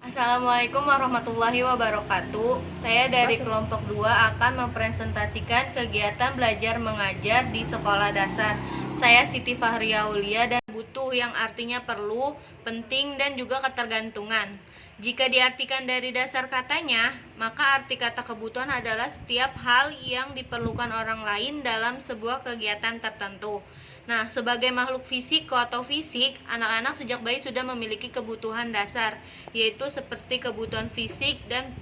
Assalamualaikum warahmatullahi wabarakatuh. Saya dari kelompok 2 akan mempresentasikan kegiatan belajar mengajar di sekolah dasar. Saya Siti Fahria Aulia dan butuh yang artinya perlu, penting, dan juga ketergantungan. Jika diartikan dari dasar katanya, maka arti kata kebutuhan adalah setiap hal yang diperlukan orang lain dalam sebuah kegiatan tertentu. Nah, sebagai makhluk fisik atau fisik, anak-anak sejak bayi sudah memiliki kebutuhan dasar, yaitu seperti kebutuhan fisik dan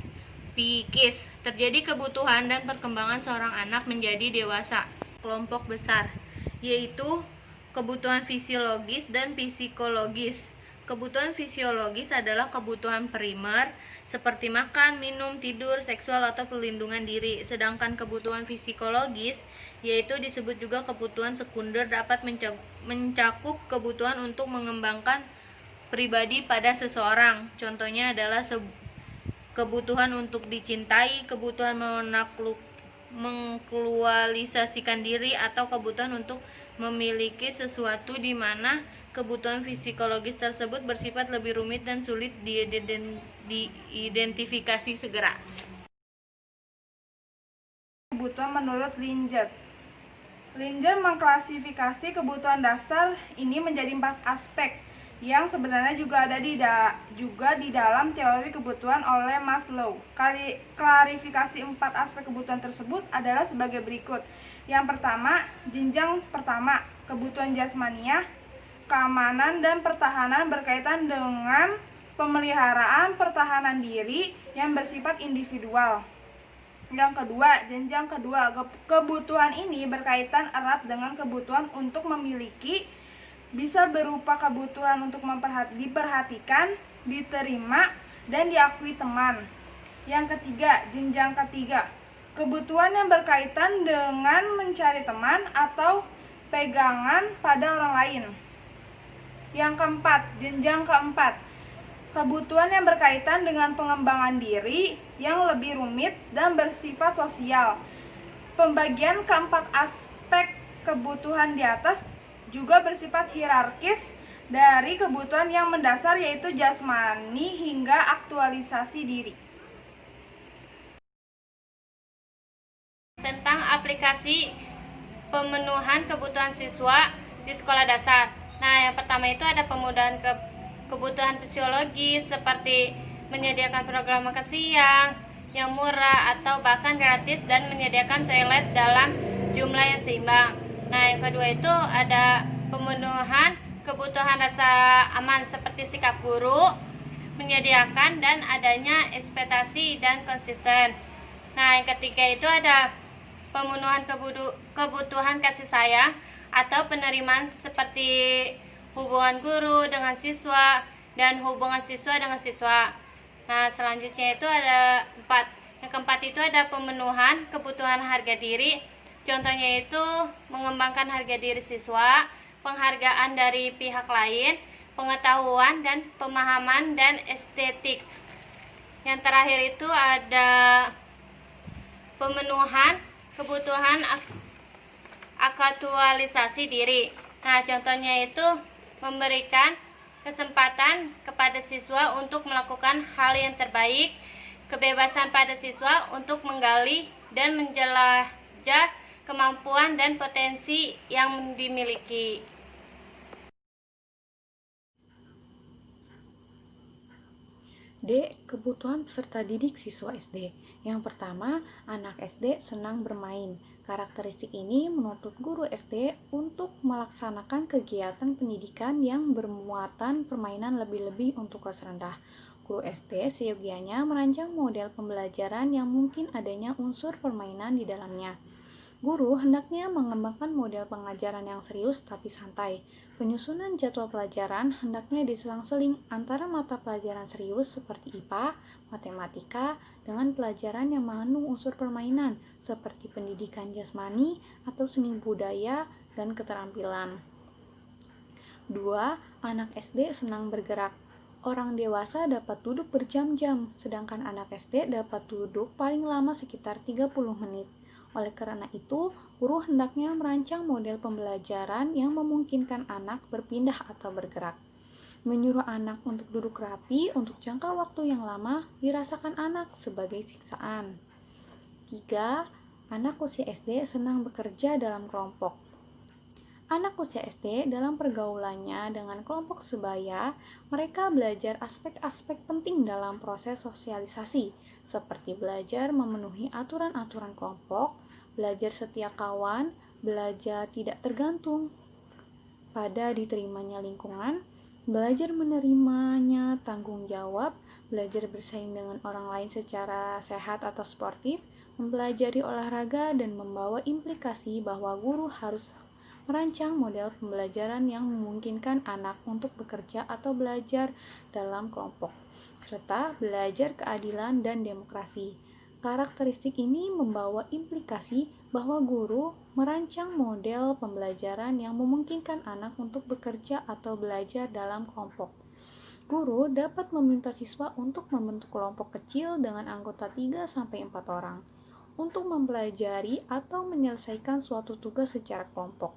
psikis. Terjadi kebutuhan dan perkembangan seorang anak menjadi dewasa. Kelompok besar, yaitu kebutuhan fisiologis dan psikologis. Kebutuhan fisiologis adalah kebutuhan primer seperti makan, minum, tidur, seksual, atau perlindungan diri. Sedangkan kebutuhan psikologis yaitu disebut juga kebutuhan sekunder dapat mencakup kebutuhan untuk mengembangkan pribadi pada seseorang. Contohnya adalah kebutuhan untuk dicintai, kebutuhan mengklualisasikan diri, atau kebutuhan untuk memiliki sesuatu di mana kebutuhan psikologis tersebut bersifat lebih rumit dan sulit diidentifikasi segera. Kebutuhan menurut Linger. Linger mengklasifikasi kebutuhan dasar ini menjadi 4 aspek yang sebenarnya juga ada di dalam teori kebutuhan oleh Maslow. Klarifikasi 4 aspek kebutuhan tersebut adalah sebagai berikut. Yang pertama, jenjang pertama, kebutuhan jasmania, keamanan dan pertahanan berkaitan dengan pemeliharaan pertahanan diri yang bersifat individual. Yang kedua, jenjang kedua, kebutuhan ini berkaitan erat dengan kebutuhan untuk memiliki, bisa berupa kebutuhan untuk diperhatikan, diterima, dan diakui teman. Yang ketiga, jenjang ketiga, kebutuhan yang berkaitan dengan mencari teman atau pegangan pada orang lain. Yang keempat, jenjang keempat, kebutuhan yang berkaitan dengan pengembangan diri yang lebih rumit dan bersifat sosial. Pembagian keempat aspek kebutuhan di atas juga bersifat hierarkis dari kebutuhan yang mendasar, yaitu jasmani hingga aktualisasi diri. Tentang aplikasi pemenuhan kebutuhan siswa di sekolah dasar. Nah, yang pertama itu ada pemudahan kebutuhan fisiologis seperti menyediakan program makan siang yang murah atau bahkan gratis dan menyediakan toilet dalam jumlah yang seimbang. Nah, yang kedua itu ada pemenuhan kebutuhan rasa aman seperti sikap guru, menyediakan dan adanya ekspektasi dan konsisten. Nah, yang ketiga itu ada pemenuhan kebutuhan kasih sayang atau penerimaan seperti hubungan guru dengan siswa dan hubungan siswa dengan siswa. Nah, selanjutnya itu ada 4. Yang keempat itu ada pemenuhan kebutuhan harga diri. Contohnya itu mengembangkan harga diri siswa, penghargaan dari pihak lain, pengetahuan dan pemahaman dan estetik. Yang terakhir itu ada pemenuhan kebutuhan aktualisasi diri. Nah, contohnya itu memberikan kesempatan kepada siswa untuk melakukan hal yang terbaik, kebebasan pada siswa untuk menggali dan menjelajah kemampuan dan potensi yang dimiliki. D. Kebutuhan peserta didik siswa SD. Yang pertama, anak SD senang bermain. Karakteristik ini menuntut guru SD untuk melaksanakan kegiatan pendidikan yang bermuatan permainan lebih-lebih untuk kelas rendah. Guru SD seyogianya merancang model pembelajaran yang mungkin adanya unsur permainan di dalamnya. Guru hendaknya mengembangkan model pengajaran yang serius tapi santai. Penyusunan jadwal pelajaran hendaknya diselang-seling antara mata pelajaran serius seperti IPA, matematika, dengan pelajaran yang mengandung unsur permainan seperti pendidikan jasmani atau seni budaya dan keterampilan. 2. Anak SD senang bergerak. Orang dewasa dapat duduk berjam-jam, sedangkan anak SD dapat duduk paling lama sekitar 30 menit. Oleh karena itu, guru hendaknya merancang model pembelajaran yang memungkinkan anak berpindah atau bergerak. Menyuruh anak untuk duduk rapi untuk jangka waktu yang lama dirasakan anak sebagai siksaan. 3. Anak usia SD senang bekerja dalam kelompok. Anak usia SD dalam pergaulannya dengan kelompok sebaya, mereka belajar aspek-aspek penting dalam proses sosialisasi, seperti belajar memenuhi aturan-aturan kelompok, belajar setia kawan, belajar tidak tergantung pada diterimanya lingkungan, belajar menerimanya tanggung jawab, belajar bersaing dengan orang lain secara sehat atau sportif, mempelajari olahraga, dan membawa implikasi bahwa guru harus merancang model pembelajaran yang memungkinkan anak untuk bekerja atau belajar dalam kelompok, serta belajar keadilan dan demokrasi. Karakteristik ini membawa implikasi bahwa guru merancang model pembelajaran yang memungkinkan anak untuk bekerja atau belajar dalam kelompok. Guru dapat meminta siswa untuk membentuk kelompok kecil dengan anggota 3-4 orang untuk mempelajari atau menyelesaikan suatu tugas secara kelompok.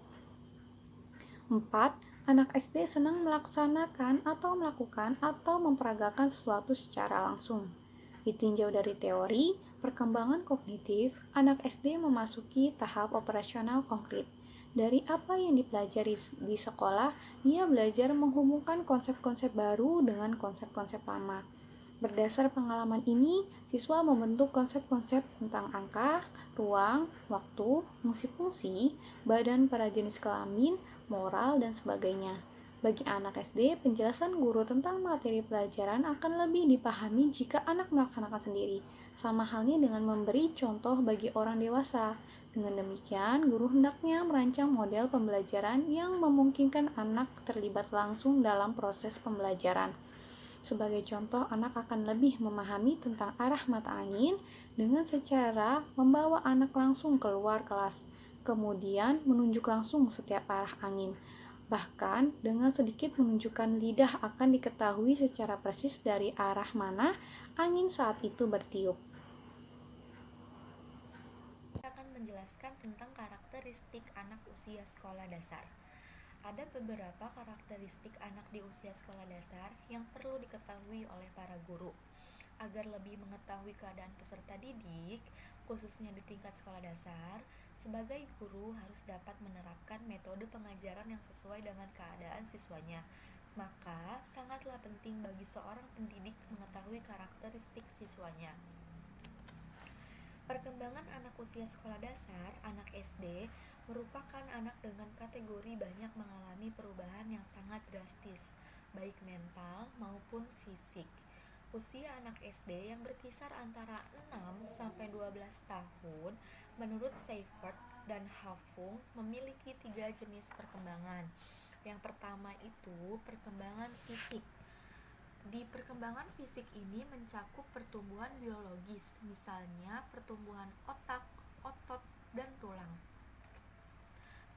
4. Anak SD senang melaksanakan atau melakukan atau memperagakan sesuatu secara langsung. Ditinjau dari teori, perkembangan kognitif, anak SD memasuki tahap operasional konkret. Dari apa yang dipelajari di sekolah, ia belajar menghubungkan konsep-konsep baru dengan konsep-konsep lama. Berdasar pengalaman ini, siswa membentuk konsep-konsep tentang angka, ruang, waktu, fungsi-fungsi, badan pada jenis kelamin, moral, dan sebagainya. Bagi anak SD, penjelasan guru tentang materi pelajaran akan lebih dipahami jika anak melaksanakan sendiri, sama halnya dengan memberi contoh bagi orang dewasa. Dengan demikian, guru hendaknya merancang model pembelajaran yang memungkinkan anak terlibat langsung dalam proses pembelajaran. Sebagai contoh, anak akan lebih memahami tentang arah mata angin dengan secara membawa anak langsung keluar kelas, kemudian menunjuk langsung setiap arah angin. Bahkan, dengan sedikit menunjukkan lidah akan diketahui secara persis dari arah mana angin saat itu bertiup. Saya akan menjelaskan tentang karakteristik anak usia sekolah dasar. Ada beberapa karakteristik anak di usia sekolah dasar yang perlu diketahui oleh para guru. Agar lebih mengetahui keadaan peserta didik, khususnya di tingkat sekolah dasar, sebagai guru harus dapat menerapkan metode pengajaran yang sesuai dengan keadaan siswanya. Maka, sangatlah penting bagi seorang pendidik mengetahui karakteristik siswanya. Perkembangan anak usia sekolah dasar, anak SD, merupakan anak dengan kategori banyak mengalami perubahan yang sangat drastis, baik mental maupun fisik. Usia anak SD yang berkisar antara 6-12 tahun, menurut Seifert dan Hafung, memiliki 3 jenis perkembangan. Yang pertama itu perkembangan fisik. Di perkembangan fisik ini mencakup pertumbuhan biologis, misalnya pertumbuhan otak, otot, dan tulang.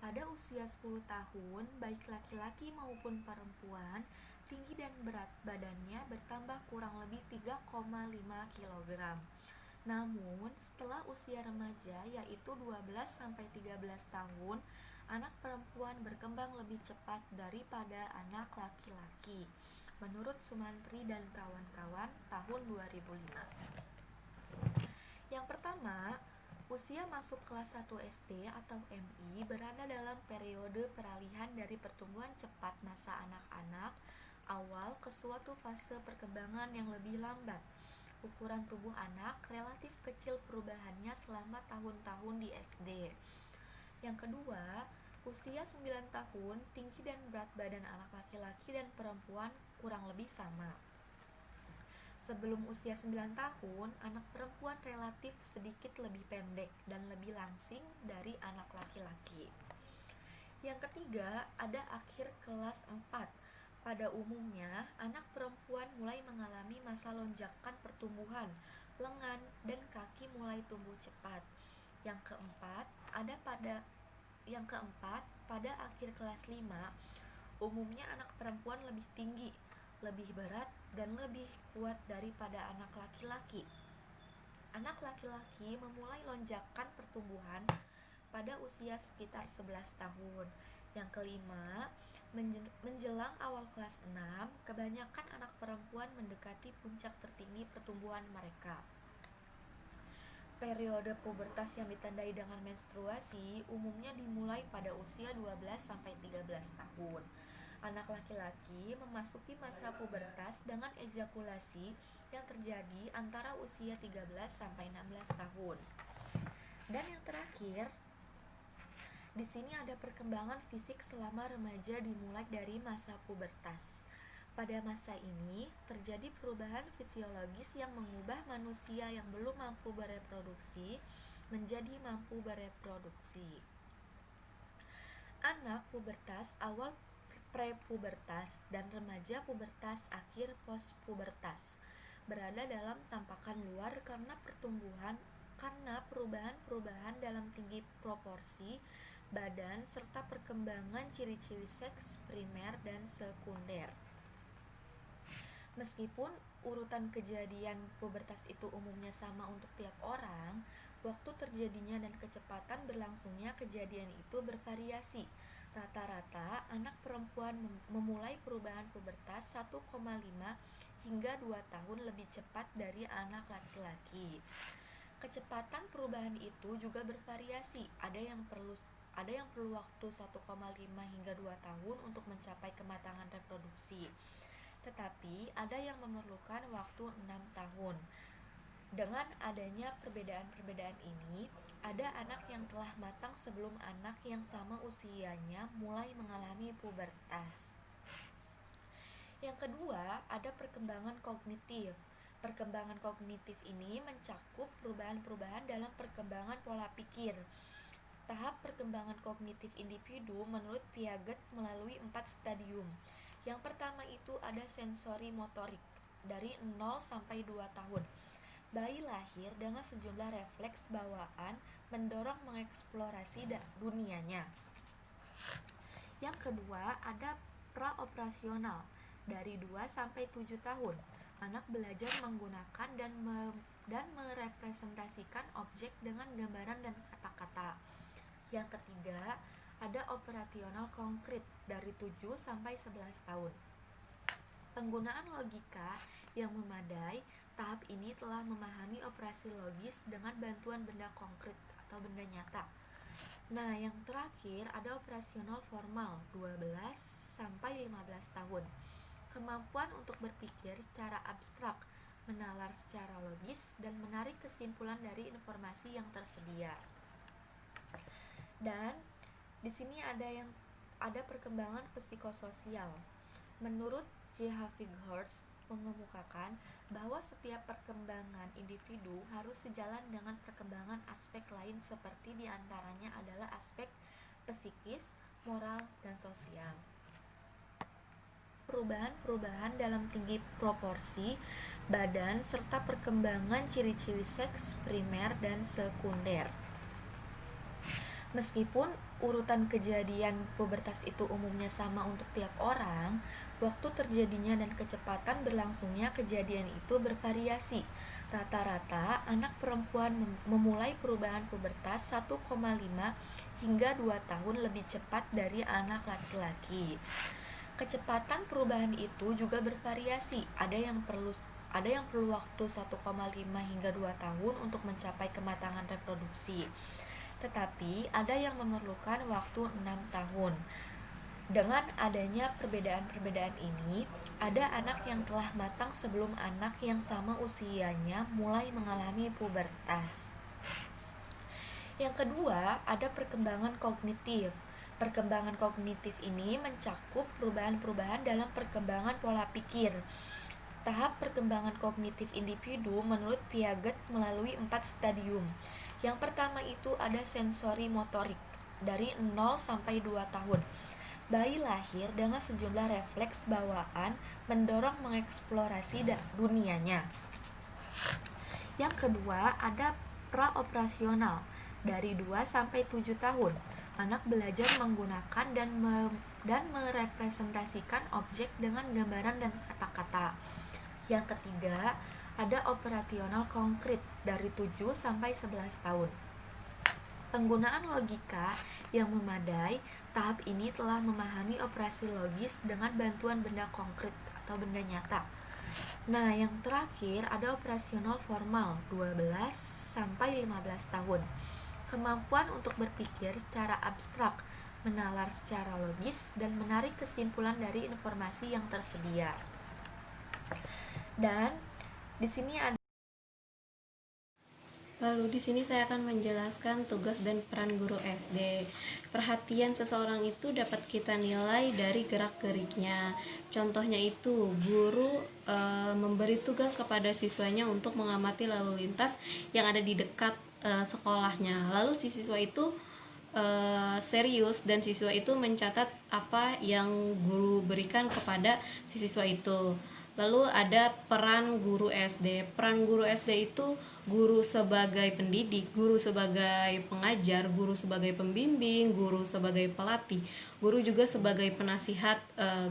Pada usia 10 tahun, baik laki-laki maupun perempuan, tinggi dan berat badannya bertambah kurang lebih 3,5 kg. Namun, setelah usia remaja yaitu 12-13 tahun, anak perempuan berkembang lebih cepat daripada anak laki-laki. Menurut Sumantri dan kawan-kawan tahun 2005. Yang pertama, usia masuk kelas 1 SD atau MI berada dalam periode peralihan dari pertumbuhan cepat masa anak-anak awal ke suatu fase perkembangan yang lebih lambat. Ukuran tubuh anak relatif kecil perubahannya selama tahun-tahun di SD. Yang kedua, usia 9 tahun, tinggi dan berat badan anak laki-laki dan perempuan kurang lebih sama. Sebelum usia 9 tahun, anak perempuan relatif sedikit lebih pendek dan lebih langsing dari anak laki-laki. Yang ketiga, ada akhir kelas 4. Pada umumnya, anak perempuan mulai mengalami masa lonjakan pertumbuhan, lengan dan kaki mulai tumbuh cepat. Yang keempat, pada akhir kelas 5, umumnya anak perempuan lebih tinggi, lebih berat, dan lebih kuat daripada anak laki-laki. Anak laki-laki memulai lonjakan pertumbuhan pada usia sekitar 11 tahun. Yang kelima, Menjelang awal kelas 6, kebanyakan anak perempuan mendekati puncak tertinggi pertumbuhan mereka. Periode pubertas yang ditandai dengan menstruasi umumnya dimulai pada usia 12-13 tahun. Anak laki-laki memasuki masa pubertas dengan ejakulasi yang terjadi antara usia 13-16 tahun. Dan yang terakhir, di sini ada perkembangan fisik selama remaja dimulai dari masa pubertas. Pada masa ini, terjadi perubahan fisiologis yang mengubah manusia yang belum mampu bereproduksi menjadi mampu bereproduksi. Anak pubertas awal prepubertas dan remaja pubertas akhir postpubertas berada dalam tampakan luar karena perubahan-perubahan dalam tinggi proporsi badan serta perkembangan ciri-ciri seks primer dan sekunder. Meskipun urutan kejadian pubertas itu umumnya sama untuk tiap orang, waktu terjadinya dan kecepatan berlangsungnya kejadian itu bervariasi. Rata-rata anak perempuan memulai perubahan pubertas 1,5 hingga 2 tahun lebih cepat dari anak laki-laki. Kecepatan perubahan itu juga bervariasi. Ada yang perlu waktu 1,5 hingga 2 tahun untuk mencapai kematangan reproduksi. Tetapi ada yang memerlukan waktu 6 tahun. Dengan adanya perbedaan-perbedaan ini, ada anak yang telah matang sebelum anak yang sama usianya mulai mengalami pubertas. Yang kedua, ada perkembangan kognitif. Perkembangan kognitif ini mencakup perubahan-perubahan dalam perkembangan pola pikir. Tahap perkembangan kognitif individu menurut Piaget melalui 4 stadium. Yang pertama itu ada sensori motorik dari 0 sampai 2 tahun. Bayi lahir dengan sejumlah refleks bawaan mendorong mengeksplorasi dunianya. Yang kedua ada praoperasional dari 2 sampai 7 tahun. Anak belajar menggunakan dan merepresentasikan objek dengan gambaran dan kata-kata. Yang ketiga ada operasional konkret dari 7 sampai 11 tahun. Penggunaan logika yang memadai, tahap ini telah memahami operasi logis dengan bantuan benda konkret atau benda nyata. Nah, yang terakhir ada operasional formal 12 sampai 15 tahun. Kemampuan untuk berpikir secara abstrak, menalar secara logis, dan menarik kesimpulan dari informasi yang tersedia. Dan di sini ada perkembangan psikososial. Menurut J.H. Fighthurst mengemukakan bahwa setiap perkembangan individu harus sejalan dengan perkembangan aspek lain seperti diantaranya adalah aspek psikis, moral, dan sosial. Perubahan-perubahan dalam tinggi proporsi badan serta perkembangan ciri-ciri seks primer dan sekunder. Meskipun urutan kejadian pubertas itu umumnya sama untuk tiap orang, waktu terjadinya dan kecepatan berlangsungnya kejadian itu bervariasi. Rata-rata anak perempuan memulai perubahan pubertas 1,5 hingga 2 tahun lebih cepat dari anak laki-laki. Kecepatan perubahan itu juga bervariasi. Ada yang perlu waktu 1,5 hingga 2 tahun untuk mencapai kematangan reproduksi. Tetapi ada yang memerlukan waktu 6 tahun. Dengan adanya perbedaan-perbedaan ini, ada anak yang telah matang sebelum anak yang sama usianya mulai mengalami pubertas. Yang kedua, ada perkembangan kognitif. Perkembangan kognitif ini mencakup perubahan-perubahan dalam perkembangan pola pikir. Tahap perkembangan kognitif individu menurut Piaget melalui 4 stadium. Yang pertama itu ada sensori motorik dari 0 sampai 2 tahun. Bayi lahir dengan sejumlah refleks bawaan mendorong mengeksplorasi dunianya. Yang kedua ada praoperasional dari 2 sampai 7 tahun. Anak belajar menggunakan dan merepresentasikan objek dengan gambaran dan kata-kata. Yang ketiga ada operasional konkret dari 7 sampai 11 tahun. Penggunaan logika yang memadai, Tahap ini telah memahami operasi logis dengan bantuan benda konkret atau benda nyata. Nah, yang terakhir ada operasional formal 12 sampai 15 tahun. Kemampuan untuk berpikir secara abstrak, menalar secara logis, dan menarik kesimpulan dari informasi yang tersedia. Dan di sini ada Lalu di sini saya akan menjelaskan tugas dan peran guru SD. Perhatian seseorang itu dapat kita nilai dari gerak-geriknya. Contohnya itu guru memberi tugas kepada siswanya untuk mengamati lalu lintas yang ada di dekat sekolahnya. Lalu si siswa itu serius dan siswa itu mencatat apa yang guru berikan kepada si siswa itu. Lalu ada peran guru SD. Peran guru SD itu guru sebagai pendidik, guru sebagai pengajar, guru sebagai pembimbing, guru sebagai pelatih, guru juga sebagai penasihat,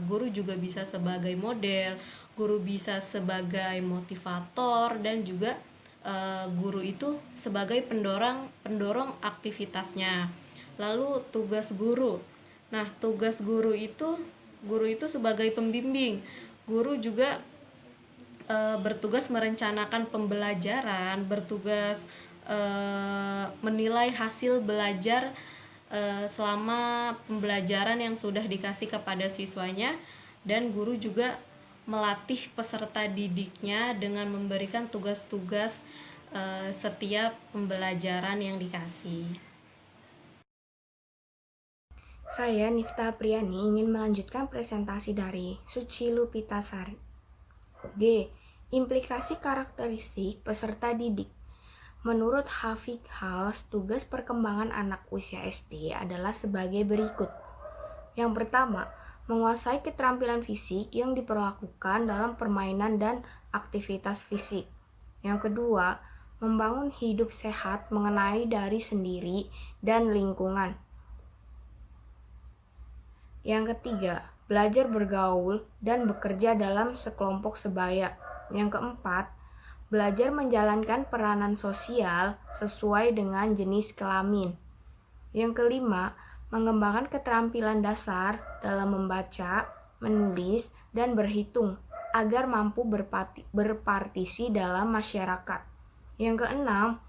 guru juga bisa sebagai model, guru bisa sebagai motivator, dan juga guru itu sebagai pendorong aktivitasnya. Lalu tugas guru. Nah, tugas guru itu sebagai pembimbing. Guru juga bertugas merencanakan pembelajaran, bertugas menilai hasil belajar selama pembelajaran yang sudah dikasih kepada siswanya, dan guru juga melatih peserta didiknya dengan memberikan tugas-tugas setiap pembelajaran yang dikasih. Saya Nifta Priani ingin melanjutkan presentasi dari Suci Lupitasari. D. Implikasi karakteristik peserta didik. Menurut Hafik Haus, tugas perkembangan anak usia SD adalah sebagai berikut. Yang pertama, menguasai keterampilan fisik yang diperlakukan dalam permainan dan aktivitas fisik. Yang kedua, membangun hidup sehat mengenai diri sendiri dan lingkungan. Yang ketiga, belajar bergaul dan bekerja dalam sekelompok sebaya. Yang keempat, belajar menjalankan peranan sosial sesuai dengan jenis kelamin. Yang kelima, mengembangkan keterampilan dasar dalam membaca, menulis, dan berhitung agar mampu berpartisi dalam masyarakat. Yang keenam,